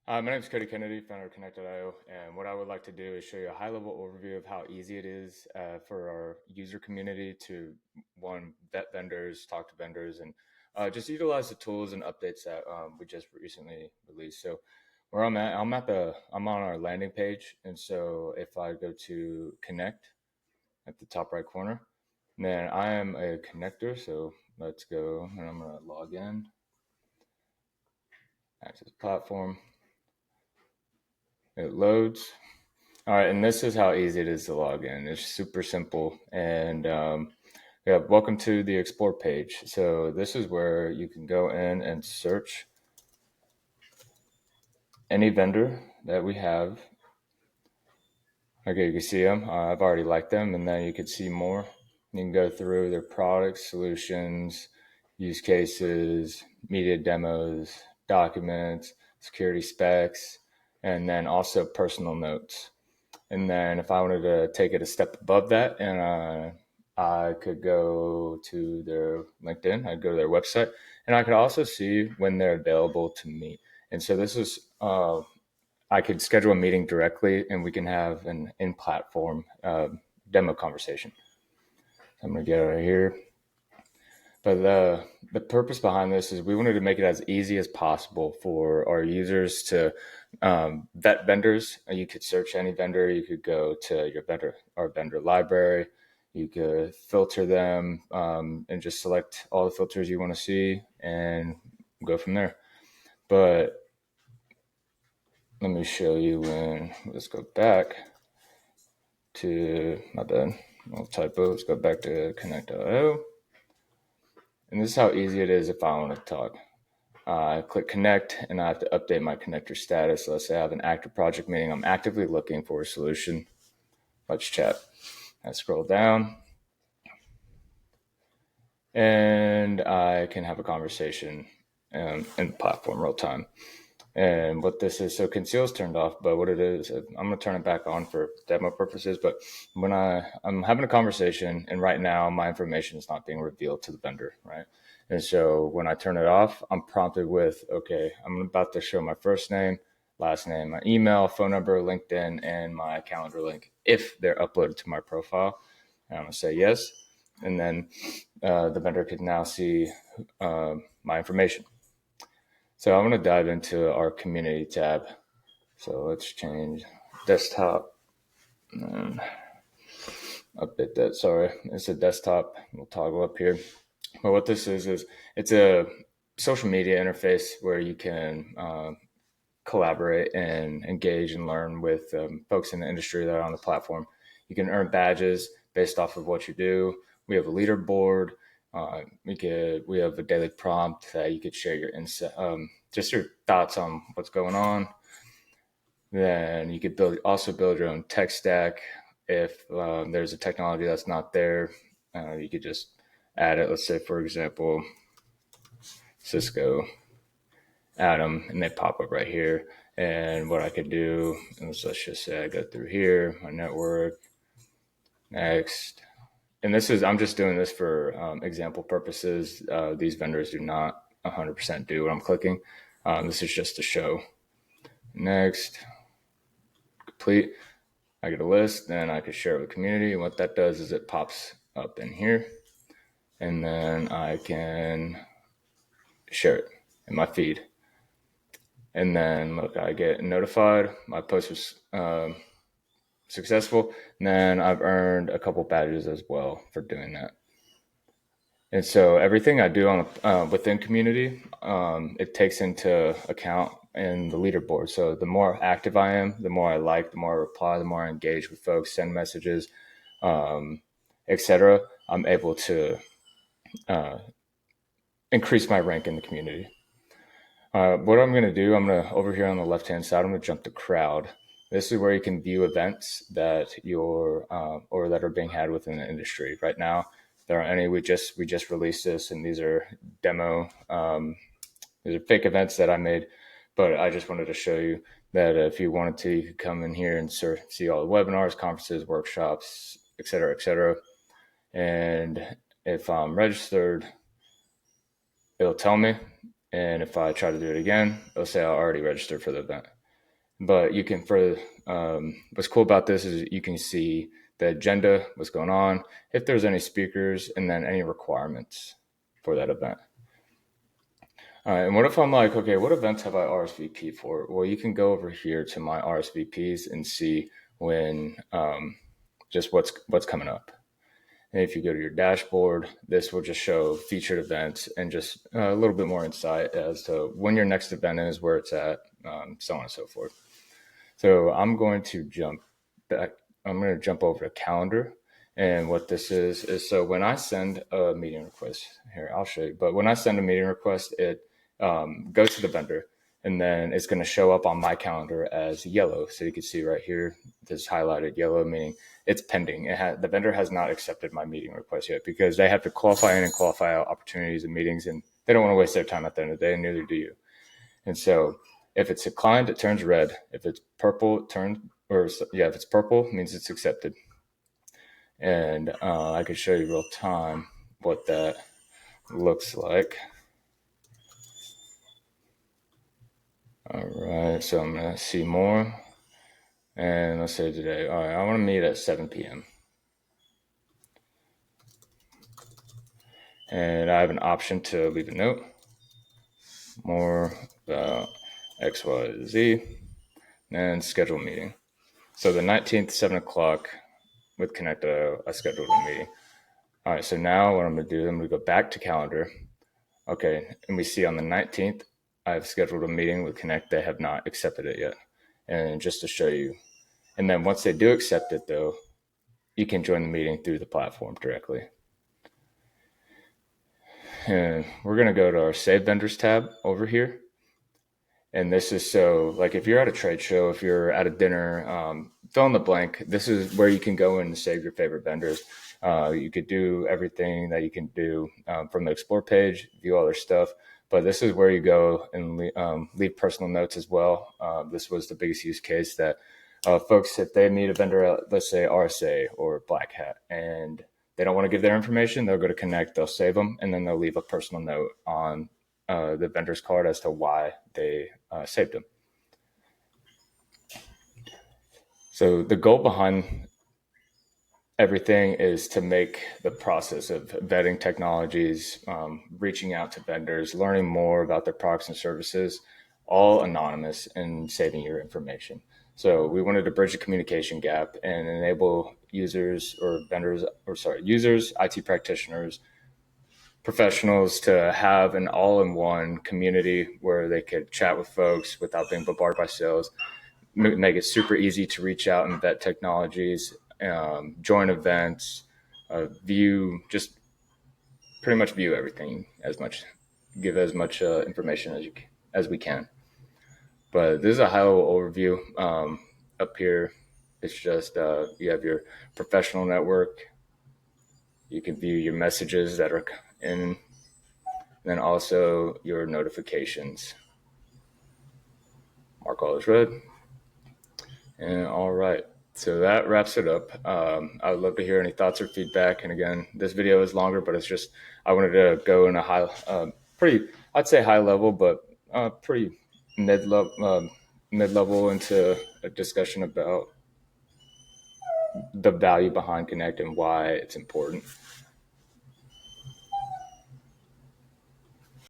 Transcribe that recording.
My name is Cody Kennedy, founder of konnect.io, and what I would like to do is show you a high-level overview of how easy it is for our user community to, one, vet vendors, talk to vendors, and just utilize the tools and updates that we just recently released. So where I'm on our landing page, and so if I go to Connect at the top right corner, then I am a connector, so let's go, and I'm going to log in, access platform. It loads. All right, and this is how easy it is to log in. It's super simple. And yeah, welcome to the Explore page. So this is where you can go in and search any vendor that we have. Okay, you can see them. I've already liked them, and then you can see more. You can go through their products, solutions, use cases, media demos, documents, security specs, and then also personal notes. And then if I wanted to take it a step above that, and I could go to their LinkedIn, I'd go to their website, and I could also see when they're available to meet. And so this is, I could schedule a meeting directly, and we can have an in-platform demo conversation. I'm going to get out of here. But the purpose behind this is we wanted to make it as easy as possible for our users to vet vendors. You could search any vendor. You could go to our vendor library. You could filter them and just select all the filters you want to see and go from there. But let me show you let's go back to, my bad, little typo. Let's go back to konnect.io. And this is how easy it is if I want to talk. I click connect and I have to update my connector status. So let's say I have an active project, meaning I'm actively looking for a solution. Let's chat. I scroll down and I can have a conversation in the platform real time. And what this is, so conceal is turned off, but what it is, I'm going to turn it back on for demo purposes. But when I'm having a conversation, and right now my information is not being revealed to the vendor, right? And so when I turn it off, I'm prompted with, okay, I'm about to show my first name, last name, my email, phone number, LinkedIn, and my calendar link if they're uploaded to my profile. And I'm going to say yes. And then the vendor can now see my information. So I'm going to dive into our community tab. So let's change desktop and update that. Sorry, it's a desktop. We'll toggle up here. But what this is it's a social media interface where you can collaborate and engage and learn with folks in the industry that are on the platform. You can earn badges based off of what you do. We have a leaderboard. We have a daily prompt that you could share your insight, just your thoughts on what's going on. Then you could also build your own tech stack. If there's a technology that's not there, you could just add it. Let's say, for example, Cisco, Atom, and they pop up right here. And what I could do is, let's just say I go through here, my network, next. And I'm just doing this for example purposes. These vendors do not 100% do what I'm clicking. This is just to show. Next, complete. I get a list, then I could share it with the community. And what that does is it pops up in here. And then I can share it in my feed. And then look, I get notified. My post was successful. And then I've earned a couple badges as well for doing that. And so everything I do on within community, it takes into account in the leaderboard. So the more active I am, the more I like, the more I reply, the more I engage with folks, send messages, etc. I'm able to increase my rank in the community. What I'm going to do, over here on the left-hand side, I'm going to jump to crowd. This is where you can view events that or that are being had within the industry. Right now, there aren't any. We just released this, and these are demo. These are fake events that I made, but I just wanted to show you that if you wanted to, you could come in here and see all the webinars, conferences, workshops, et cetera, et cetera. And if I'm registered, it'll tell me. And if I try to do it again, it'll say I already registered for the event. But you can, for what's cool about this is you can see the agenda, what's going on, if there's any speakers, and then any requirements for that event. All right, and what if I'm like, okay, what events have I RSVP for? Well, you can go over here to my RSVPs and see when just what's coming up. And if you go to your dashboard, this will just show featured events and just a little bit more insight as to when your next event is, where it's at, so on and so forth. So I'm going to jump back. I'm going to jump over to calendar. And what this is so when I send a meeting request, here, I'll show you. But when I send a meeting request, it goes to the vendor, and then it's going to show up on my calendar as yellow. So you can see right here, this highlighted yellow, meaning it's pending. The vendor has not accepted my meeting request yet because they have to qualify in and qualify out opportunities and meetings, and they don't want to waste their time at the end of the day, and neither do you. And so if it's declined, it turns red. If it's purple, if it's purple, it means it's accepted. And I could show you real time what that looks like. All right, so I'm gonna see more. And let's say today, all right, I wanna meet at 7 p.m. And I have an option to leave a note, more about X, Y, Z, and schedule a meeting. So the 19th, 7 o'clock with Konnector, I scheduled a meeting. All right, so now what I'm gonna do, I'm gonna go back to calendar. Okay, and we see on the 19th, I've scheduled a meeting with Konnect. They have not accepted it yet. And just to show you, and then once they do accept it though, you can join the meeting through the platform directly. And we're gonna go to our Save Vendors tab over here. And this is so, like, if you're at a trade show, if you're at a dinner, fill in the blank. This is where you can go and save your favorite vendors. You could do everything that you can do from the Explore page, view all their stuff. But this is where you go and leave personal notes as well. This was the biggest use case that folks, if they meet a vendor at, let's say, RSA or Black Hat, and they don't want to give their information, they'll go to Konnect, they'll save them, and then they'll leave a personal note on the vendor's card as to why they saved them. So the goal behind everything is to make the process of vetting technologies, reaching out to vendors, learning more about their products and services, all anonymous and saving your information. So we wanted to bridge the communication gap and enable users, IT practitioners, professionals to have an all-in-one community where they could chat with folks without being bombarded by sales, make it super easy to reach out and vet technologies, join events, just pretty much view everything give as much information as we can. But this is a high-level overview. Up here, it's just you have your professional network. You can view your messages that are in, and then also your notifications. Mark all as read. And all right, so that wraps it up. I would love to hear any thoughts or feedback. And again, this video is longer, but it's just I wanted to go in a I'd say high level, but pretty mid level into a discussion about the value behind Konnect and why it's important.